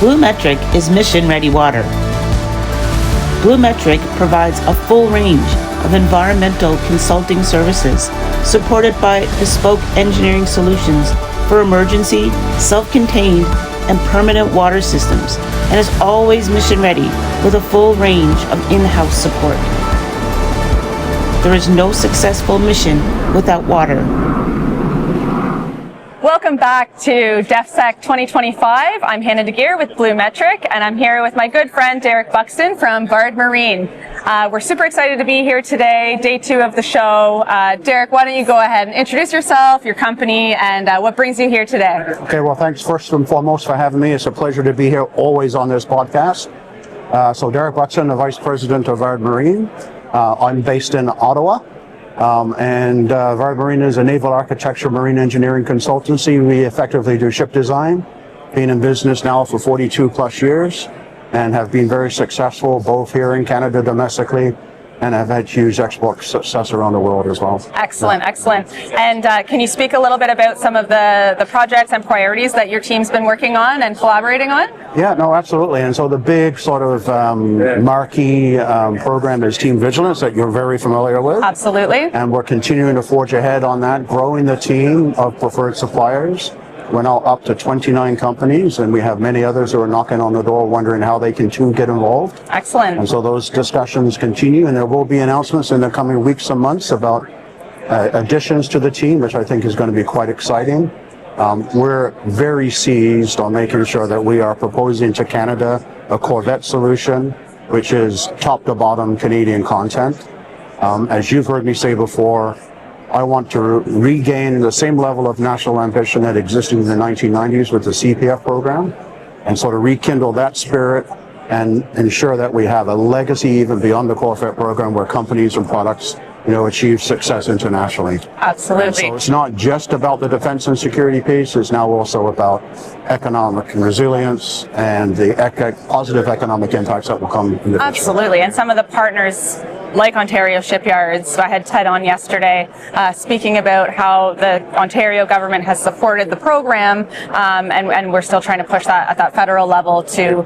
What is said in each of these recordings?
BluMetric is mission-ready water. BluMetric provides a full range of environmental consulting services supported by bespoke engineering solutions for emergency, self-contained, and permanent water systems, and is always mission-ready with a full range of in-house support. There is no successful mission without water. Welcome back to DefSec 2025. I'm Hannah DeGeer with BluMetric, and I'm here with my good friend Derek Buxton from Vard Marine. We're super excited to be here today, day 2 of the show. Derek, why don't you go ahead and introduce yourself, your company, and what brings you here today? Okay, well, thanks first and foremost for having me. It's a pleasure to be here always on this podcast. So Derek Buxton, the Vice President of Vard Marine. I'm based in Ottawa. Vard Marine is a naval architecture marine engineering consultancy. We effectively do ship design, been in business now for 42 plus years, and have been very successful both here in Canada domestically, and have had huge export success around the world as well. Excellent, excellent. And can you speak a little bit about some of the projects and priorities that your team's been working on and collaborating on? Yeah, no, absolutely. And so the big sort of marquee program is Team Vigilance that you're very familiar with. Absolutely. And we're continuing to forge ahead on that, growing the team of preferred suppliers. We're now up to 29 companies, and we have many others who are knocking on the door wondering how they can too get involved. Excellent. And so those discussions continue, and there will be announcements in the coming weeks and months about additions to the team, which I think is going to be quite exciting. We're very seized on making sure that we are proposing to Canada a Corvette solution, which is top to bottom Canadian content. As you've heard me say before, I want to regain the same level of national ambition that existed in the 1990s with the CPF program, and sort of rekindle that spirit and ensure that we have a legacy even beyond the Corvette program where companies and products, achieve success internationally. Absolutely. So it's not just about the defense and security piece, it's now also about economic resilience and the positive economic impacts that will come in the future. Absolutely. And some of the partners like Ontario Shipyards, I had Ted on yesterday speaking about how the Ontario government has supported the program, and we're still trying to push that at that federal level to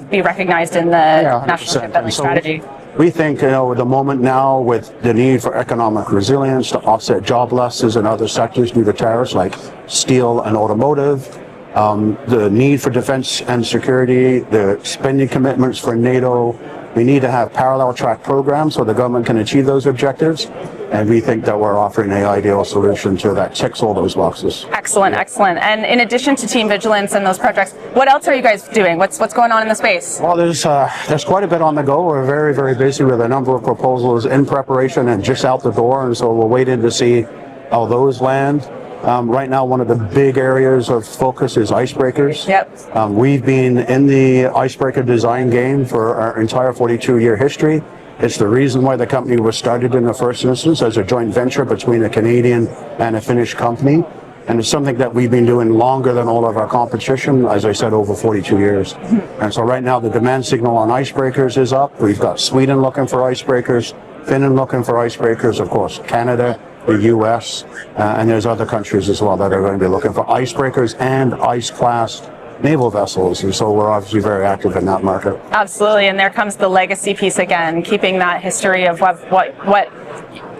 be recognized in the National Shipbuilding Strategy. We think, the moment now with the need for economic resilience to offset job losses in other sectors due to tariffs like steel and automotive, the need for defense and security, the spending commitments for NATO, we need to have parallel track programs so the government can achieve those objectives. And we think that we're offering an ideal solution to that ticks all those boxes. Excellent, excellent. And in addition to Team Vigilance and those projects, what else are you guys doing? What's going on in the space? Well, there's quite a bit on the go. We're very, very busy with a number of proposals in preparation and just out the door. And so we're waiting to see how those land. Right now, one of the big areas of focus is icebreakers. Yep. We've been in the icebreaker design game for our entire 42-year history. It's the reason why the company was started in the first instance as a joint venture between a Canadian and a Finnish company. And it's something that we've been doing longer than all of our competition, as I said, over 42 years. And so right now the demand signal on icebreakers is up. We've got Sweden looking for icebreakers, Finland looking for icebreakers, of course, Canada, the US, and there's other countries as well that are going to be looking for icebreakers and ice-class naval vessels, and so we're obviously very active in that market. Absolutely, and there comes the legacy piece again, keeping that history of what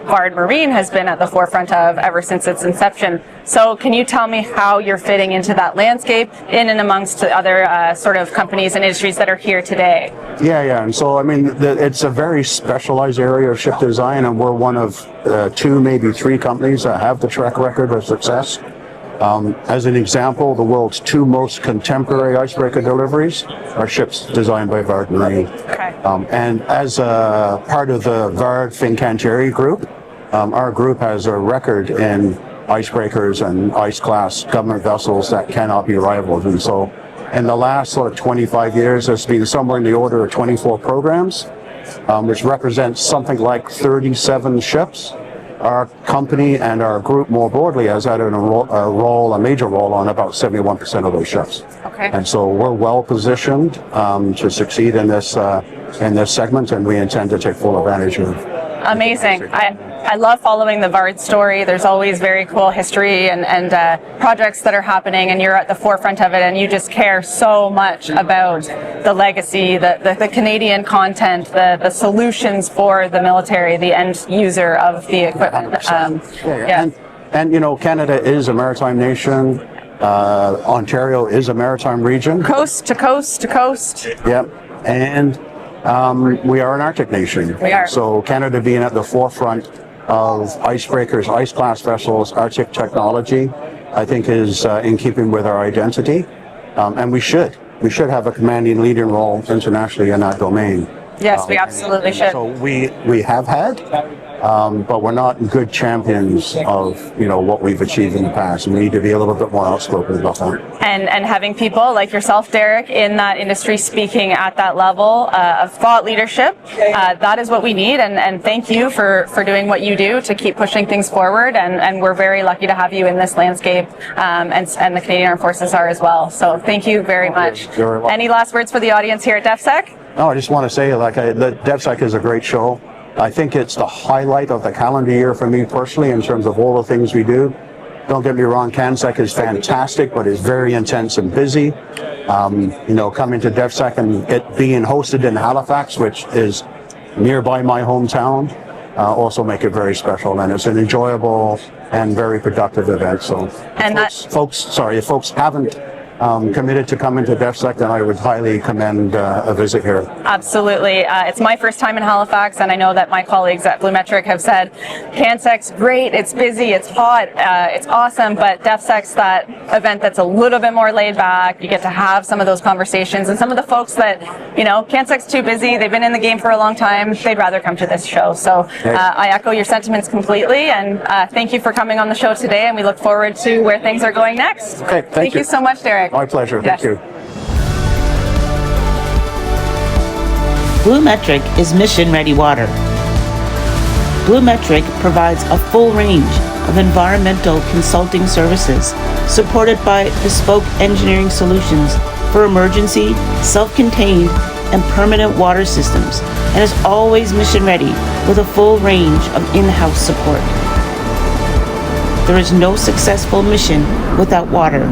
Vard Marine has been at the forefront of ever since its inception. So can you tell me how you're fitting into that landscape in and amongst the other sort of companies and industries that are here today? Yeah, and so it's a very specialized area of ship design, and we're one of 2, maybe 3 companies that have the track record of success. As an example, the world's 2 most contemporary icebreaker deliveries are ships designed by Vard Marine. Okay. And as a part of the Vard Fincantieri group, our group has a record in icebreakers and ice-class government vessels that cannot be rivaled. And so in the last sort of 25 years, there's been somewhere in the order of 24 programs, which represents something like 37 ships. Our company and our group more broadly has had a major role on about 71% of those ships. Okay. And so we're well positioned to succeed in this segment, and we intend to take full advantage of Amazing. I love following the VARD story. There's always very cool history and projects that are happening, and you're at the forefront of it, and you just care so much about the legacy, the Canadian content, the solutions for the military, the end user of the equipment. And you know, Canada is a maritime nation. Ontario is a maritime region. Coast to coast to coast. Yep. And we are an Arctic nation. We are. So Canada being at the forefront of icebreakers, ice class vessels, Arctic technology, I think is in keeping with our identity. And we should have a commanding leading role internationally in that domain. Yes, we absolutely should. So we have had, but we're not good champions of, you know, what we've achieved in the past. We need to be a little bit more outspoken about that. And having people like yourself, Derek, in that industry speaking at that level of thought leadership, that is what we need. And thank you for doing what you do to keep pushing things forward. And we're very lucky to have you in this landscape, and the Canadian Armed Forces are as well. So thank you very much. Any last words for the audience here at DefSec? No, I just want to say, the DevSec is a great show. I think it's the highlight of the calendar year for me personally in terms of all the things we do. Don't get me wrong, CanSec is fantastic, but it's very intense and busy. You know, coming to DevSec and it being hosted in Halifax, which is nearby my hometown, also make it very special. And it's an enjoyable and very productive event. So, if folks haven't committed to coming to DefSec, then I would highly commend a visit here. Absolutely. It's my first time in Halifax, and I know that my colleagues at BluMetric have said CanSec's great, it's busy, it's hot, it's awesome, but DefSec's that event that's a little bit more laid back. You get to have some of those conversations, and some of the folks that, you know, CanSec's too busy, they've been in the game for a long time, they'd rather come to this show. So I echo your sentiments completely, and thank you for coming on the show today, and we look forward to where things are going next. Okay, thank you so much, Derek. My pleasure. Thank you. BluMetric is mission-ready water. BluMetric provides a full range of environmental consulting services supported by bespoke engineering solutions for emergency, self-contained, and permanent water systems, and is always mission-ready with a full range of in-house support. There is no successful mission without water.